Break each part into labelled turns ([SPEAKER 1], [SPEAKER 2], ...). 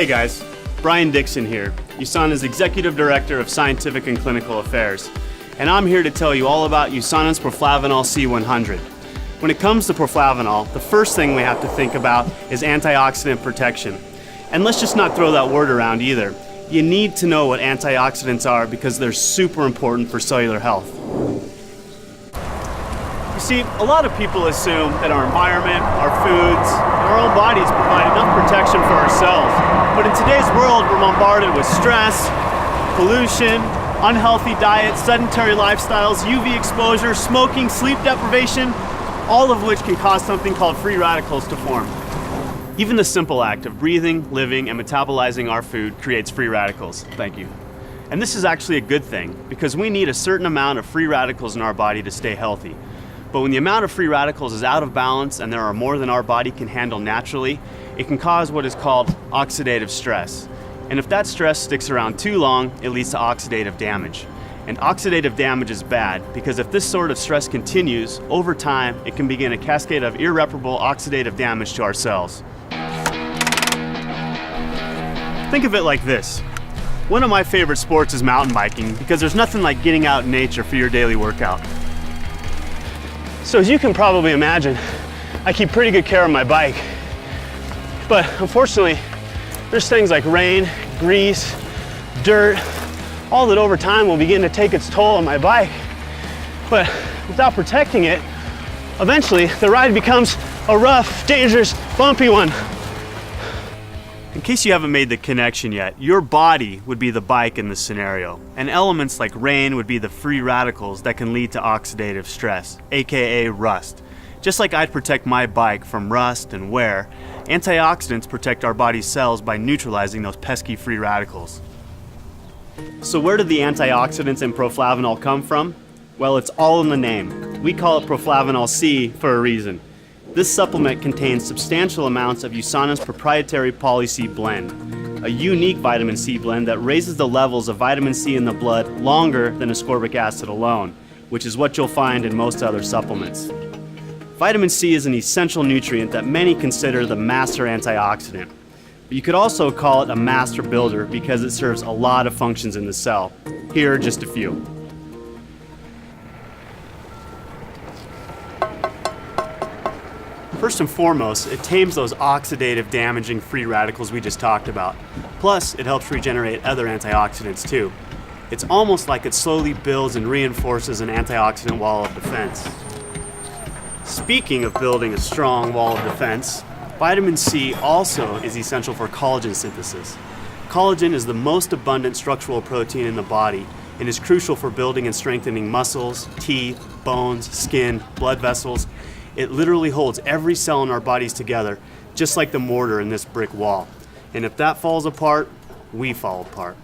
[SPEAKER 1] Hey guys, Brian Dixon here, USANA's Executive Director of Scientific and Clinical Affairs. And I'm here to tell you all about USANA's Profavanol C100. When it comes to Profavanol, the first thing we have to think about is antioxidant protection. And let's just not throw that word around either. You need to know what antioxidants are because they're super important for cellular health. You see, a lot of people assume that our environment, our foods, and our own bodies provide enough protection for ourselves. But in today's world, we're bombarded with stress, pollution, unhealthy diets, sedentary lifestyles, UV exposure, smoking, sleep deprivation, all of which can cause something called free radicals to form. Even the simple act of breathing, living, and metabolizing our food creates free radicals. Thank you. And this is actually a good thing because we need a certain amount of free radicals in our body to stay healthy. But when the amount of free radicals is out of balance and there are more than our body can handle naturally, it can cause what is called oxidative stress. And if that stress sticks around too long, it leads to oxidative damage. And oxidative damage is bad because if this sort of stress continues, over time, it can begin a cascade of irreparable oxidative damage to our cells. Think of it like this. One of my favorite sports is mountain biking because there's nothing like getting out in nature for your daily workout. So as you can probably imagine, I keep pretty good care of my bike. But unfortunately, there's things like rain, grease, dirt, all that over time will begin to take its toll on my bike. But without protecting it, eventually the ride becomes a rough, dangerous, bumpy one. In case you haven't made the connection yet, your body would be the bike in this scenario, and elements like rain would be the free radicals that can lead to oxidative stress, aka rust. Just like I'd protect my bike from rust and wear, antioxidants protect our body's cells by neutralizing those pesky free radicals. So where did the antioxidants in Profavanol come from? Well, it's all in the name. We call it Profavanol C for a reason. This supplement contains substantial amounts of USANA's proprietary Poly-C blend, a unique vitamin C blend that raises the levels of vitamin C in the blood longer than ascorbic acid alone, which is what you'll find in most other supplements. Vitamin C is an essential nutrient that many consider the master antioxidant. But you could also call it a master builder because it serves a lot of functions in the cell. Here are just a few. First and foremost, it tames those oxidative damaging free radicals we just talked about. Plus, it helps regenerate other antioxidants too. It's almost like it slowly builds and reinforces an antioxidant wall of defense. Speaking of building a strong wall of defense, vitamin C also is essential for collagen synthesis. Collagen is the most abundant structural protein in the body and is crucial for building and strengthening muscles, teeth, bones, skin, blood vessels. It literally holds every cell in our bodies together, just like the mortar in this brick wall. And if that falls apart, we fall apart.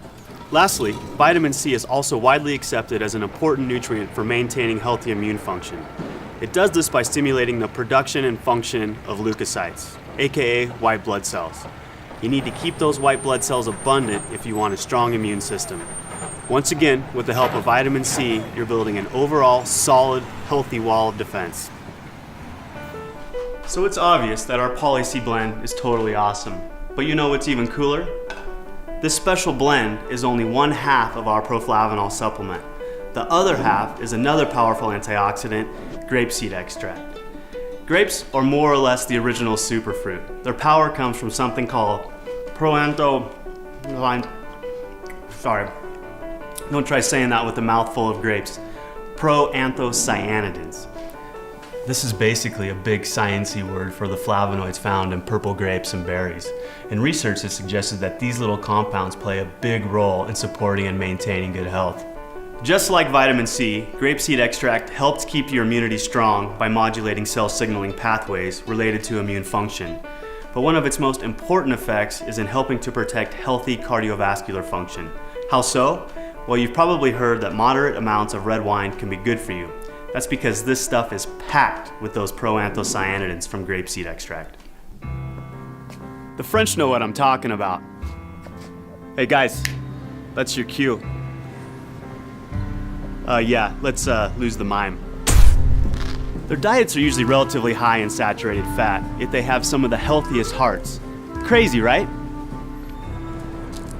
[SPEAKER 1] Lastly, vitamin C is also widely accepted as an important nutrient for maintaining healthy immune function. It does this by stimulating the production and function of leukocytes, aka white blood cells. You need to keep those white blood cells abundant if you want a strong immune system. Once again, with the help of vitamin C, you're building an overall solid, healthy wall of defense. So it's obvious that our Poly-C blend is totally awesome. But you know what's even cooler? This special blend is only 1/2 of our Profavanol supplement. The other half is another powerful antioxidant, grapeseed extract. Grapes are more or less the original superfruit. Their power comes from something called don't try saying that with a mouthful of grapes. Proanthocyanidins. This is basically a big sciencey word for the flavonoids found in purple grapes and berries. And research has suggested that these little compounds play a big role in supporting and maintaining good health. Just like vitamin C, grapeseed extract helps keep your immunity strong by modulating cell signaling pathways related to immune function. But one of its most important effects is in helping to protect healthy cardiovascular function. How so? Well, you've probably heard that moderate amounts of red wine can be good for you. That's because this stuff is packed with those proanthocyanidins from grapeseed extract. The French know what I'm talking about. Hey guys, that's your cue. Yeah, let's lose the mime. Their diets are usually relatively high in saturated fat, yet they have some of the healthiest hearts. Crazy, right?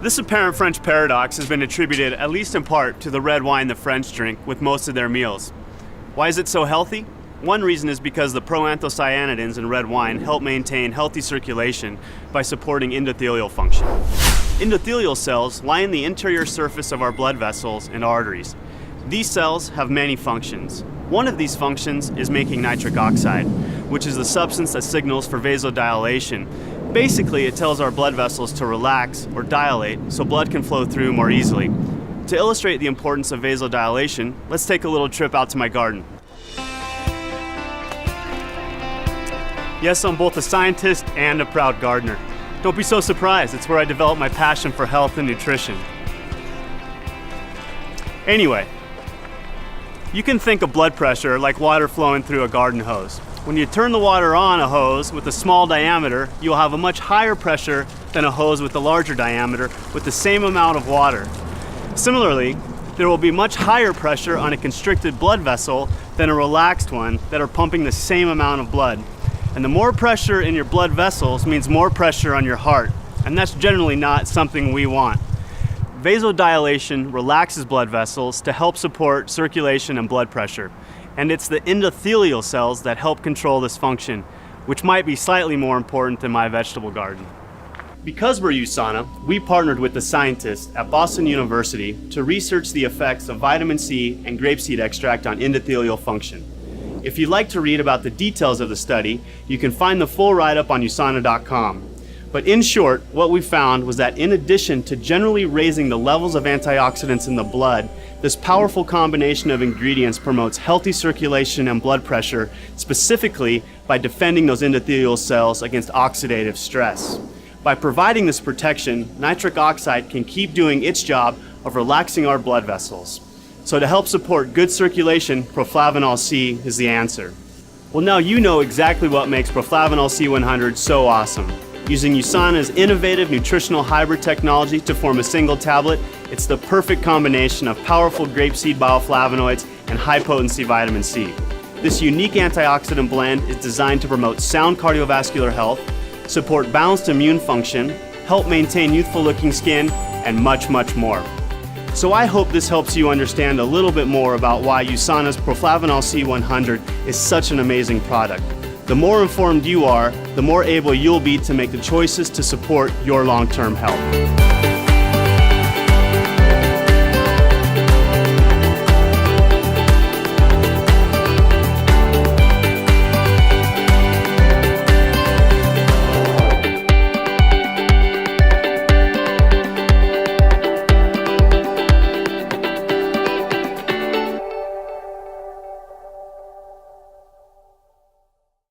[SPEAKER 1] This apparent French paradox has been attributed, at least in part, to the red wine the French drink with most of their meals. Why is it so healthy? One reason is because the proanthocyanidins in red wine help maintain healthy circulation by supporting endothelial function. Endothelial cells lie in the interior surface of our blood vessels and arteries. These cells have many functions. One of these functions is making nitric oxide, which is the substance that signals for vasodilation. Basically, it tells our blood vessels to relax or dilate so blood can flow through more easily. To illustrate the importance of vasodilation, let's take a little trip out to my garden. Yes, I'm both a scientist and a proud gardener. Don't be so surprised, it's where I developed my passion for health and nutrition. Anyway, you can think of blood pressure like water flowing through a garden hose. When you turn the water on a hose with a small diameter, you'll have a much higher pressure than a hose with a larger diameter with the same amount of water. Similarly, there will be much higher pressure on a constricted blood vessel than a relaxed one that are pumping the same amount of blood. And the more pressure in your blood vessels means more pressure on your heart, and that's generally not something we want. Vasodilation relaxes blood vessels to help support circulation and blood pressure. And it's the endothelial cells that help control this function, which might be slightly more important than my vegetable garden. Because we're USANA, we partnered with the scientists at Boston University to research the effects of vitamin C and grapeseed extract on endothelial function. If you'd like to read about the details of the study, you can find the full write-up on USANA.com. But in short, what we found was that in addition to generally raising the levels of antioxidants in the blood, this powerful combination of ingredients promotes healthy circulation and blood pressure, specifically by defending those endothelial cells against oxidative stress. By providing this protection, nitric oxide can keep doing its job of relaxing our blood vessels. So to help support good circulation, Profavanol C is the answer. Well, now you know exactly what makes Profavanol C100 so awesome. Using USANA's innovative nutritional hybrid technology to form a single tablet, it's the perfect combination of powerful grapeseed bioflavonoids and high-potency vitamin C. This unique antioxidant blend is designed to promote sound cardiovascular health, support balanced immune function, help maintain youthful-looking skin, and much, much more. So I hope this helps you understand a little bit more about why USANA's Profavanol C100 is such an amazing product. The more informed you are, the more able you'll be to make the choices to support your long-term health.